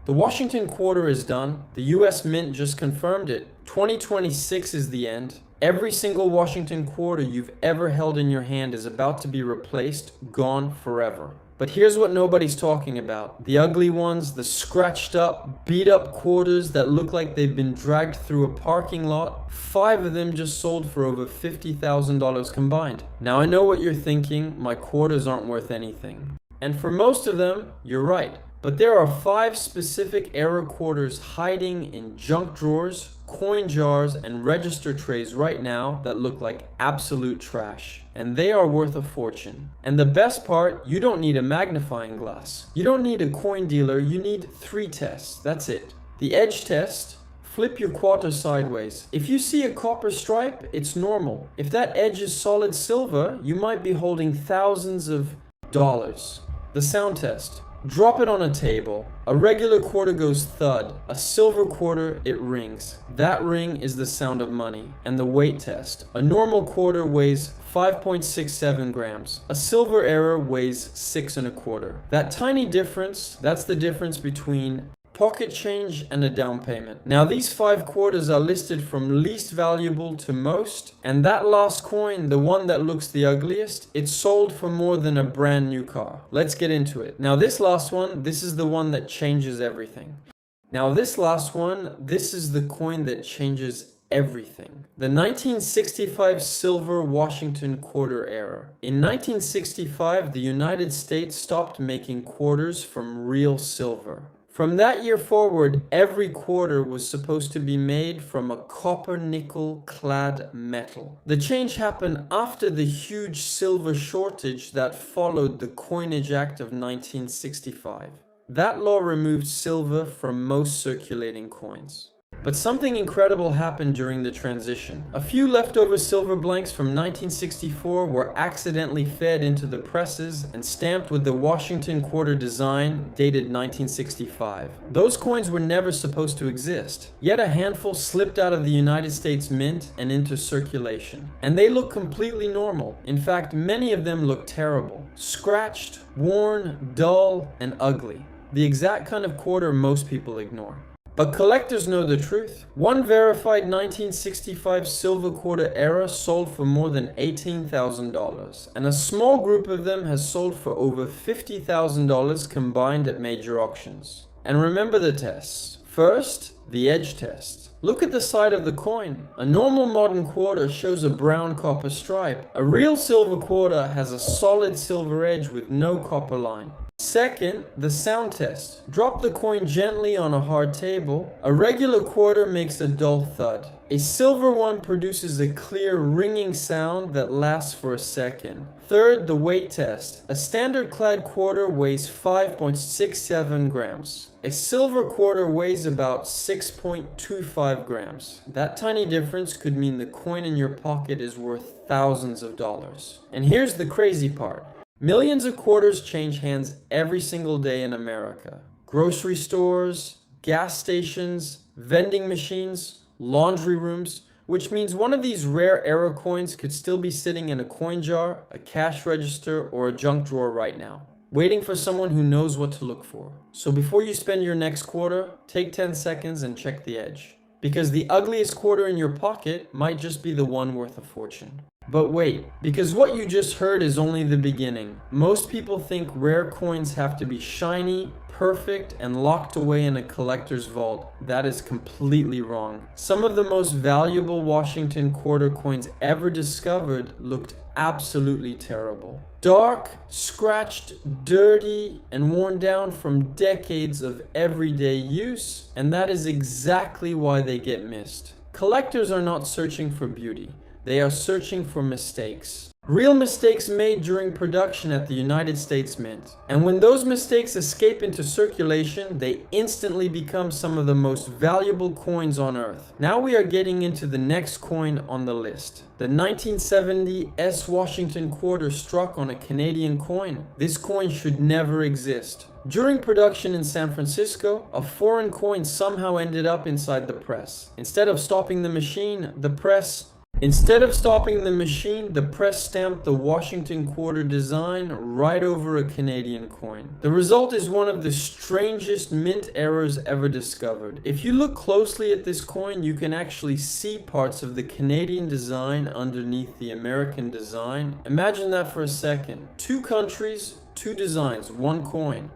The Washington quarter is done. The US Mint just confirmed it. 2026 is the end. Every single Washington quarter you've ever held in your hand is about to be replaced, gone forever. But here's what nobody's talking about. The ugly ones, the scratched up, beat up quarters that look like they've been dragged through a parking lot. 5 of them just sold for over $50,000 combined. Now I know what you're thinking, my quarters aren't worth anything. And for most of them, you're right. But there are 5 specific era quarters hiding in junk drawers, coin jars, and register trays right now that look like absolute trash. And they are worth a fortune. And the best part, you don't need a magnifying glass. You don't need a coin dealer, you need 3 tests. That's it. The edge test. Flip your quarter sideways. If you see a copper stripe, it's normal. If that edge is solid silver, you might be holding thousands of dollars. The sound test. Drop it on a table. A regular quarter goes thud. A silver quarter, it rings. That ring is the sound of money. And the weight test. A normal quarter weighs 5.67 grams. A silver era weighs 6 1/4. That tiny difference, that's the difference between pocket change and a down payment. Now these 5 quarters are listed from least valuable to most, and that last coin, the one that looks the ugliest, it's sold for more than a brand new car. Let's get into it. Now this last one, this is the one that changes everything. Now this last one, this is the coin that changes everything. The 1965 silver Washington quarter era. In 1965, the United States stopped making quarters from real silver. From that year forward, every quarter was supposed to be made from a copper nickel clad metal. The change happened after the huge silver shortage that followed the Coinage Act of 1965. That law removed silver from most circulating coins. But something incredible happened during the transition. A few leftover silver blanks from 1964 were accidentally fed into the presses and stamped with the Washington quarter design dated 1965. Those coins were never supposed to exist, yet a handful slipped out of the United States Mint and into circulation. And they look completely normal. In fact, many of them look terrible. Scratched, worn, dull, and ugly. The exact kind of quarter most people ignore. But collectors know the truth. One verified 1965 silver quarter era sold for more than $18,000, and a small group of them has sold for over $50,000 combined at major auctions. And remember the tests. First, the edge test. Look at the side of the coin. A normal modern quarter shows a brown copper stripe. A real silver quarter has a solid silver edge with no copper line. Second, the sound test. Drop the coin gently on a hard table. A regular quarter makes a dull thud. A silver one produces a clear ringing sound that lasts for a second. Third, the weight test. A standard clad quarter weighs 5.67 grams. A silver quarter weighs about 6.25 grams. That tiny difference could mean the coin in your pocket is worth thousands of dollars. And here's the crazy part. Millions of quarters change hands every single day in America. Grocery stores, gas stations, vending machines, laundry rooms, which means one of these rare era coins could still be sitting in a coin jar, a cash register, or a junk drawer right now, waiting for someone who knows what to look for. So before you spend your next quarter, take 10 seconds and check the edge. Because the ugliest quarter in your pocket might just be the one worth a fortune. But wait, because what you just heard is only the beginning. Most people think rare coins have to be shiny, perfect, and locked away in a collector's vault. That is completely wrong. Some of the most valuable Washington quarter coins ever discovered looked absolutely terrible. Dark, scratched, dirty, and worn down from decades of everyday use, and that is exactly why they get missed. Collectors are not searching for beauty. They are searching for mistakes. Real mistakes made during production at the United States Mint. And when those mistakes escape into circulation, they instantly become some of the most valuable coins on earth. Now we are getting into the next coin on the list. The 1970 S. Washington quarter struck on a Canadian coin. This coin should never exist. During production in San Francisco, a foreign coin somehow ended up inside the press. Instead of stopping the machine, the press Instead of stopping the machine, the press stamped the Washington quarter design right over a Canadian coin. The result is one of the strangest mint errors ever discovered. If you look closely at this coin, you can actually see parts of the Canadian design underneath the American design. Imagine that for a second. Two countries, two designs, one coin.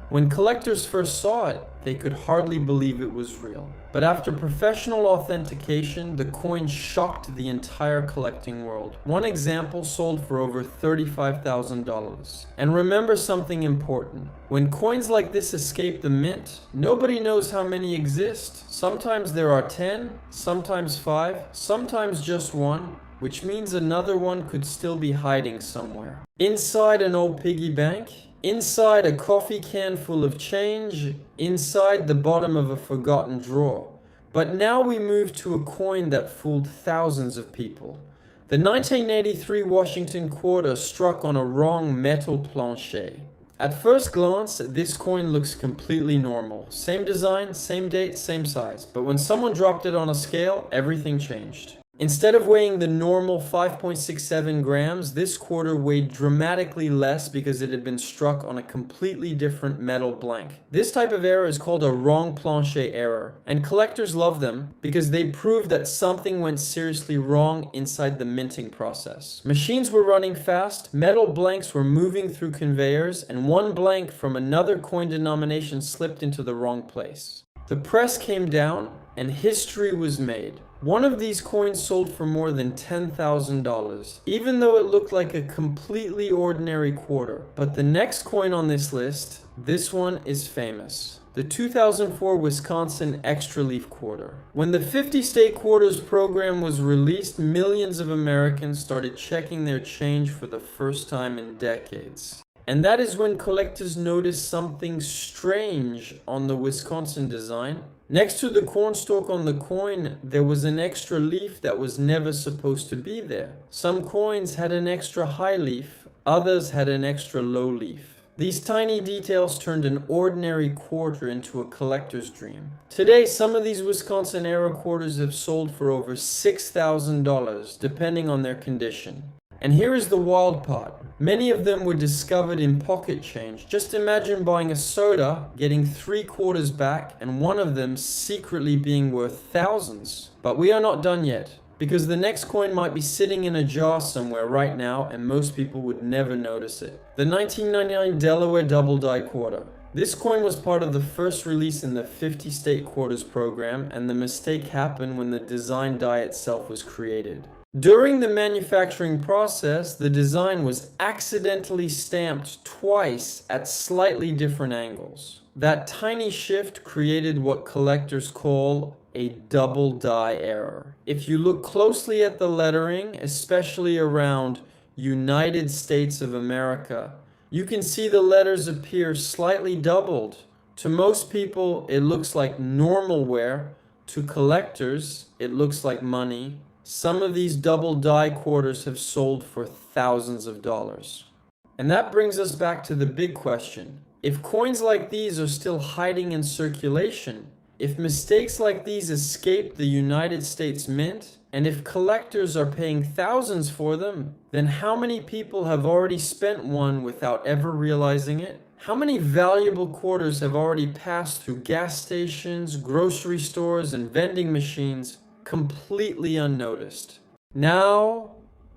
When collectors first saw it, they could hardly believe it was real. But after professional authentication, the coin shocked the entire collecting world. One example sold for over $35,000. And remember something important. When coins like this escape the mint, nobody knows how many exist. Sometimes there are 10, sometimes 5, sometimes just one, which means another one could still be hiding somewhere. Inside an old piggy bank, inside a coffee can full of change, inside the bottom of a forgotten drawer. But now we move to a coin that fooled thousands of people. The 1983 Washington quarter struck on a wrong metal plancher. At first glance, this coin looks completely normal. Same design, same date, same size. But when someone dropped it on a scale, everything changed. Instead of weighing the normal 5.67 grams, this quarter weighed dramatically less because it had been struck on a completely different metal blank. This type of error is called a wrong plancher error, and collectors love them because they prove that something went seriously wrong inside the minting process. Machines were running fast, metal blanks were moving through conveyors, and one blank from another coin denomination slipped into the wrong place. The press came down, and history was made. One of these coins sold for more than $10,000, even though it looked like a completely ordinary quarter. But the next coin on this list, this one is famous. The 2004 Wisconsin Extra Leaf Quarter. When the 50-state quarters program was released, millions of Americans started checking their change for the first time in decades. And that is when collectors noticed something strange on the Wisconsin design. Next to the cornstalk on the coin, there was an extra leaf that was never supposed to be there. Some coins had an extra high leaf, others had an extra low leaf. These tiny details turned an ordinary quarter into a collector's dream. Today, some of these Wisconsin era quarters have sold for over $6,000, depending on their condition. And here is the wild part. Many of them were discovered in pocket change. Just imagine buying a soda, getting 3 quarters back, and one of them secretly being worth thousands. But we are not done yet, because the next coin might be sitting in a jar somewhere right now, and most people would never notice it. The 1999 Delaware Double Die Quarter. This coin was part of the first release in the 50-state quarters program, and the mistake happened when the design die itself was created. During the manufacturing process, the design was accidentally stamped twice at slightly different angles. That tiny shift created what collectors call a double die error. If you look closely at the lettering, especially around United States of America, you can see the letters appear slightly doubled. To most people, it looks like normal wear. To collectors, it looks like money. Some of these double die quarters have sold for thousands of dollars. And that brings us back to the big question. If coins like these are still hiding in circulation, if mistakes like these escape the United States Mint, and if collectors are paying thousands for them, then how many people have already spent one without ever realizing it? How many valuable quarters have already passed through gas stations, grocery stores, and vending machines completely unnoticed? Now,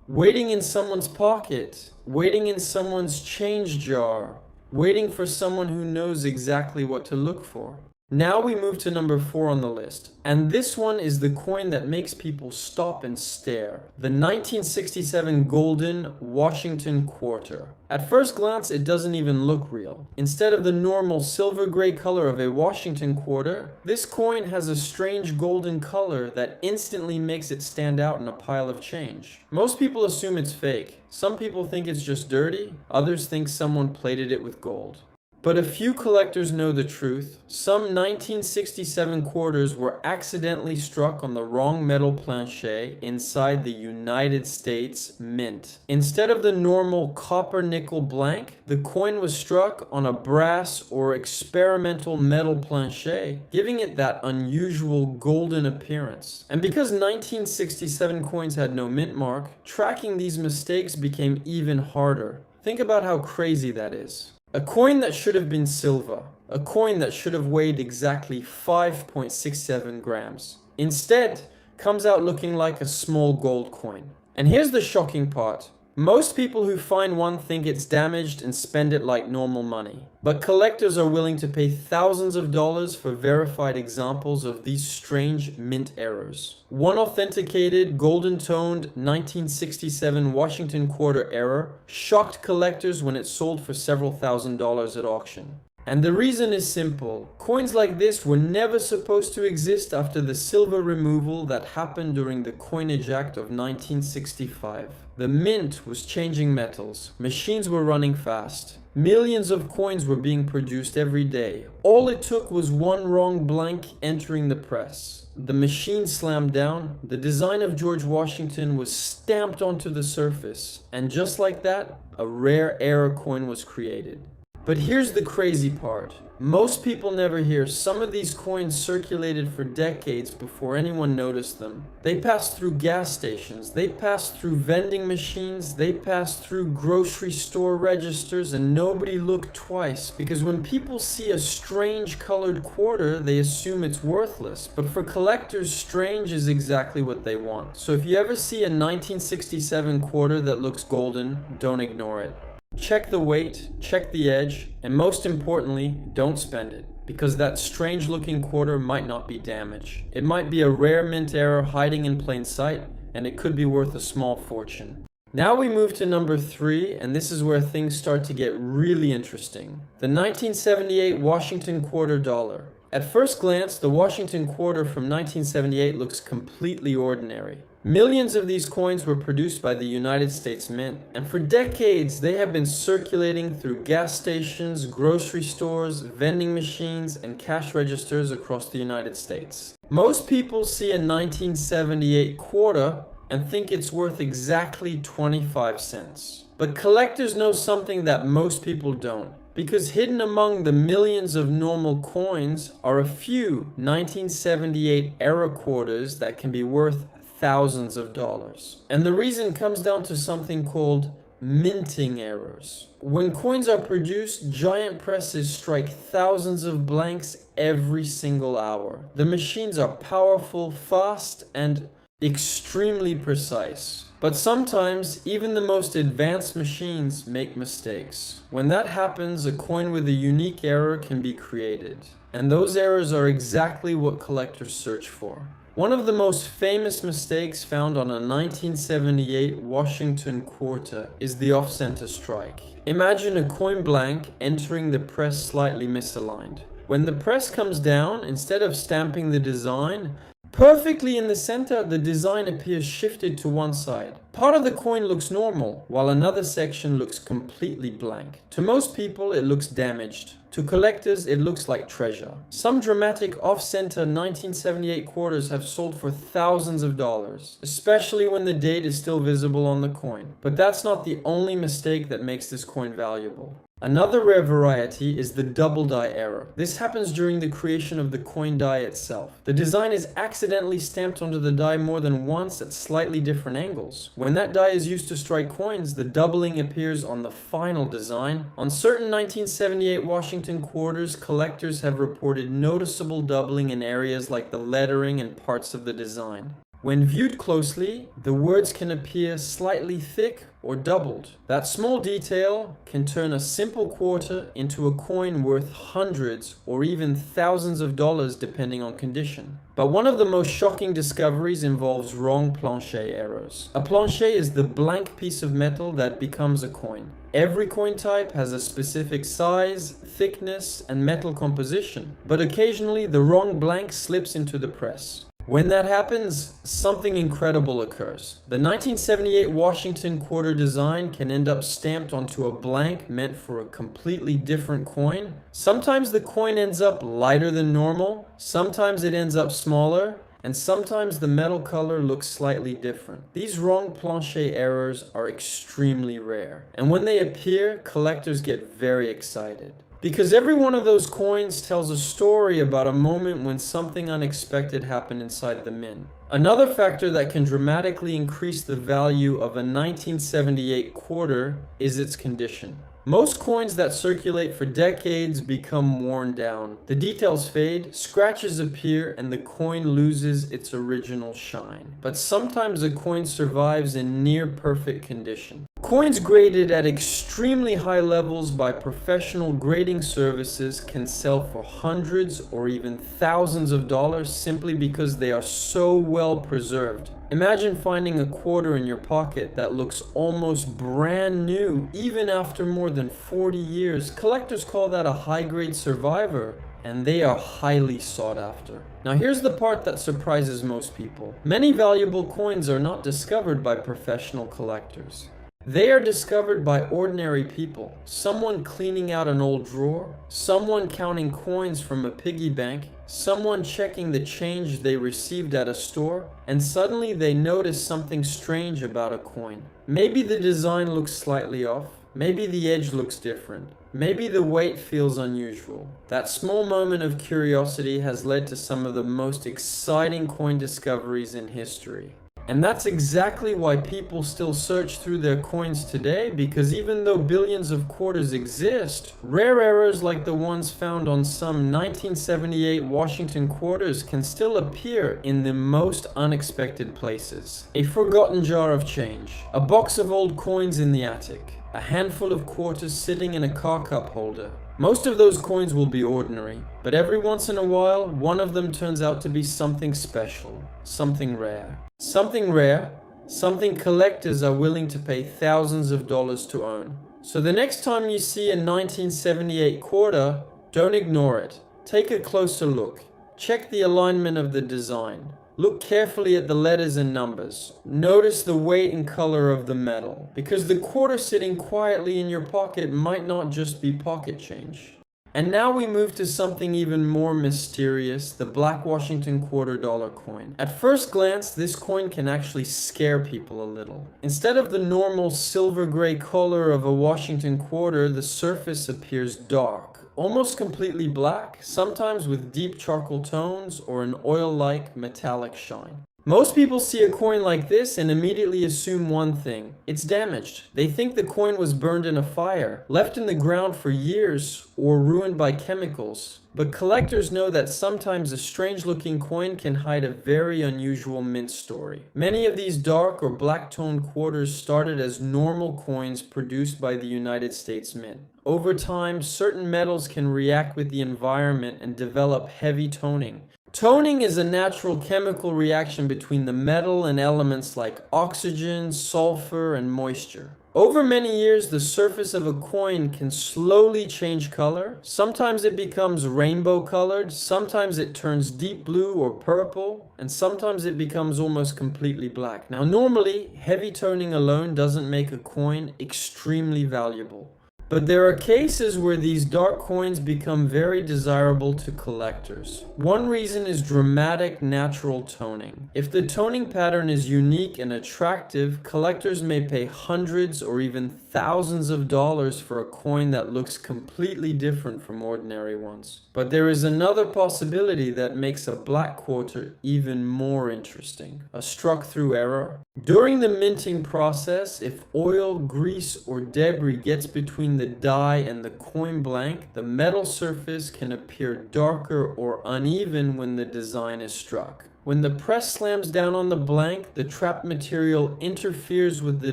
waiting in someone's pocket, waiting in someone's change jar, waiting for someone who knows exactly what to look for. Now we move to number 4 on the list, and this one is the coin that makes people stop and stare. The 1967 Golden Washington Quarter. At first glance, it doesn't even look real. Instead of the normal silver gray color of a Washington quarter, this coin has a strange golden color that instantly makes it stand out in a pile of change. Most people assume it's fake. Some people think it's just dirty, others think someone plated it with gold. But a few collectors know the truth. Some 1967 quarters were accidentally struck on the wrong metal planchet inside the United States Mint. Instead of the normal copper nickel blank, the coin was struck on a brass or experimental metal planchet, giving it that unusual golden appearance. And because 1967 coins had no mint mark, tracking these mistakes became even harder. Think about how crazy that is. A coin that should have been silver, a coin that should have weighed exactly 5.67 grams, instead comes out looking like a small gold coin. And here's the shocking part. Most people who find one think it's damaged and spend it like normal money. But collectors are willing to pay thousands of dollars for verified examples of these strange mint errors. One authenticated, golden-toned 1967 Washington quarter error shocked collectors when it sold for several $1,000s at auction. And the reason is simple. Coins like this were never supposed to exist after the silver removal that happened during the Coinage Act of 1965. The mint was changing metals. Machines were running fast. Millions of coins were being produced every day. All it took was one wrong blank entering the press. The machine slammed down, the design of George Washington was stamped onto the surface, and just like that, a rare error coin was created. But here's the crazy part. Most people never hear some of these coins circulated for decades before anyone noticed them. They passed through gas stations, they passed through vending machines, they passed through grocery store registers, and nobody looked twice, because when people see a strange colored quarter, they assume it's worthless. But for collectors, strange is exactly what they want. So if you ever see a 1967 quarter that looks golden, don't ignore it. Check the weight, check the edge, and most importantly, don't spend it, because that strange looking quarter might not be damaged. It might be a rare mint error hiding in plain sight, and it could be worth a small fortune. Now we move to number 3, and this is where things start to get really interesting. The 1978 Washington quarter dollar. At first glance, the Washington quarter from 1978 looks completely ordinary. Millions of these coins were produced by the United States Mint, and for decades they have been circulating through gas stations, grocery stores, vending machines, and cash registers across the United States. Most people see a 1978 quarter and think it's worth exactly 25 cents. But collectors know something that most people don't. Because hidden among the millions of normal coins are a few 1978 error quarters that can be worth thousands of dollars. And the reason comes down to something called minting errors. When coins are produced, giant presses strike thousands of blanks every single hour. The machines are powerful, fast, and extremely precise. But sometimes, even the most advanced machines make mistakes. When that happens, a coin with a unique error can be created. And those errors are exactly what collectors search for. One of the most famous mistakes found on a 1978 Washington quarter is the off-center strike. Imagine a coin blank entering the press slightly misaligned. When the press comes down, instead of stamping the design perfectly in the center, the design appears shifted to one side. Part of the coin looks normal, while another section looks completely blank. To most people, it looks damaged. To collectors, it looks like treasure. Some dramatic off-center 1978 quarters have sold for thousands of dollars, especially when the date is still visible on the coin. But that's not the only mistake that makes this coin valuable. Another rare variety is the double die error. This happens during the creation of the coin die itself. The design is accidentally stamped onto the die more than once at slightly different angles. When that die is used to strike coins, the doubling appears on the final design. On certain 1978 Washington quarters, collectors have reported noticeable doubling in areas like the lettering and parts of the design. When viewed closely, the words can appear slightly thick or doubled. That small detail can turn a simple quarter into a coin worth hundreds or even thousands of dollars depending on condition. But one of the most shocking discoveries involves wrong planchet errors. A planchet is the blank piece of metal that becomes a coin. Every coin type has a specific size, thickness, and metal composition, but occasionally the wrong blank slips into the press. When that happens, something incredible occurs. The 1978 Washington quarter design can end up stamped onto a blank meant for a completely different coin. Sometimes the coin ends up lighter than normal, sometimes it ends up smaller, and sometimes the metal color looks slightly different. These wrong plancher errors are extremely rare, and when they appear, collectors get very excited. Because every one of those coins tells a story about a moment when something unexpected happened inside the mint. Another factor that can dramatically increase the value of a 1978 quarter is its condition. Most coins that circulate for decades become worn down. The details fade, scratches appear, and the coin loses its original shine. But sometimes a coin survives in near perfect condition. Coins graded at extremely high levels by professional grading services can sell for hundreds or even thousands of dollars simply because they are so well preserved. Imagine finding a quarter in your pocket that looks almost brand new even after more than 40 years. Collectors call that a high-grade survivor, and they are highly sought after. Now here's the part that surprises most people. Many valuable coins are not discovered by professional collectors. They are discovered by ordinary people. Someone cleaning out an old drawer, someone counting coins from a piggy bank, someone checking the change they received at a store, and suddenly they notice something strange about a coin. Maybe the design looks slightly off, maybe the edge looks different, maybe the weight feels unusual. That small moment of curiosity has led to some of the most exciting coin discoveries in history. And that's exactly why people still search through their coins today, because even though billions of quarters exist, rare errors like the ones found on some 1978 Washington quarters can still appear in the most unexpected places. A forgotten jar of change, a box of old coins in the attic, a handful of quarters sitting in a car cup holder. Most of those coins will be ordinary, but every once in a while, one of them turns out to be something special, something rare. Something rare, something collectors are willing to pay thousands of dollars to own. So the next time you see a 1978 quarter, don't ignore it. Take a closer look. Check the alignment of the design. Look carefully at the letters and numbers. Notice the weight and color of the metal, because the quarter sitting quietly in your pocket might not just be pocket change. And now we move to something even more mysterious, the Black Washington $quarter coin. At first glance, this coin can actually scare people a little. Instead of the normal silver-gray color of a Washington quarter, the surface appears dark, almost completely black, sometimes with deep charcoal tones or an oil-like metallic shine. Most people see a coin like this and immediately assume one thing: it's damaged. They think the coin was burned in a fire, left in the ground for years, or ruined by chemicals. But collectors know that sometimes a strange-looking coin can hide a very unusual mint story. Many of these dark or black-toned quarters started as normal coins produced by the United States Mint. Over time, certain metals can react with the environment and develop heavy toning. Toning is a natural chemical reaction between the metal and elements like oxygen, sulfur, and moisture. Over many years, the surface of a coin can slowly change color. Sometimes it becomes rainbow colored, sometimes it turns deep blue or purple, and sometimes it becomes almost completely black. Now, normally, heavy toning alone doesn't make a coin extremely valuable. But there are cases where these dark coins become very desirable to collectors. One reason is dramatic natural toning. If the toning pattern is unique and attractive, collectors may pay hundreds or even thousands of dollars for a coin that looks completely different from ordinary ones. But there is another possibility that makes a black quarter even more interesting: a struck-through error. During the minting process, if oil, grease, or debris gets between the die and the coin blank, the metal surface can appear darker or uneven when the design is struck. When the press slams down on the blank, the trapped material interferes with the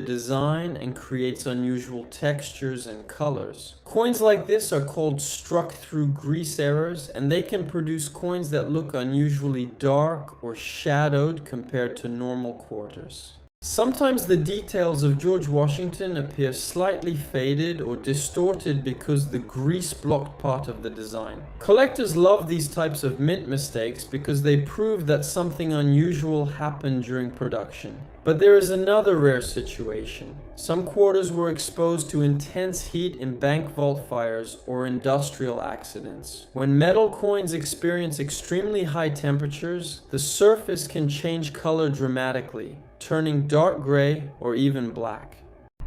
design and creates unusual textures and colors. Coins like this are called struck-through grease errors, and they can produce coins that look unusually dark or shadowed compared to normal quarters. Sometimes the details of George Washington appear slightly faded or distorted because the grease blocked part of the design. Collectors love these types of mint mistakes because they prove that something unusual happened during production. But there is another rare situation. Some quarters were exposed to intense heat in bank vault fires or industrial accidents. When metal coins experience extremely high temperatures, the surface can change color dramatically, turning dark gray or even black.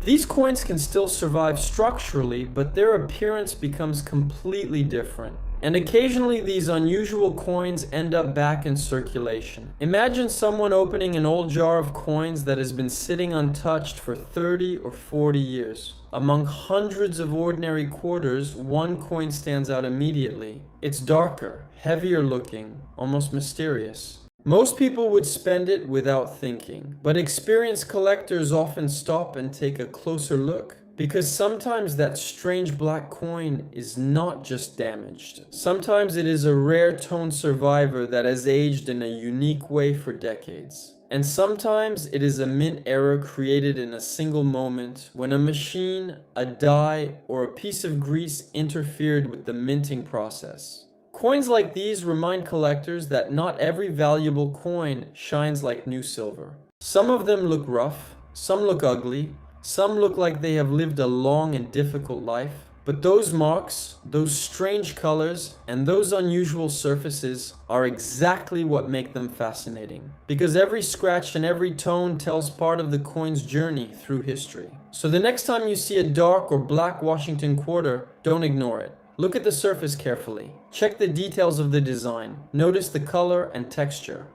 These coins can still survive structurally, but their appearance becomes completely different. And occasionally these unusual coins end up back in circulation. Imagine someone opening an old jar of coins that has been sitting untouched for 30 or 40 years. Among hundreds of ordinary quarters, one coin stands out immediately. It's darker, heavier looking, almost mysterious. Most people would spend it without thinking, but experienced collectors often stop and take a closer look. Because sometimes that strange black coin is not just damaged. Sometimes it is a rare tone survivor that has aged in a unique way for decades. And sometimes it is a mint error created in a single moment when a machine, a die, or a piece of grease interfered with the minting process. Coins like these remind collectors that not every valuable coin shines like new silver. Some of them look rough, some look ugly, some look like they have lived a long and difficult life, but those marks, those strange colors, and those unusual surfaces are exactly what make them fascinating. Because every scratch and every tone tells part of the coin's journey through history. So the next time you see a dark or black Washington quarter, don't ignore it. Look at the surface carefully. Check the details of the design. Notice the color and texture.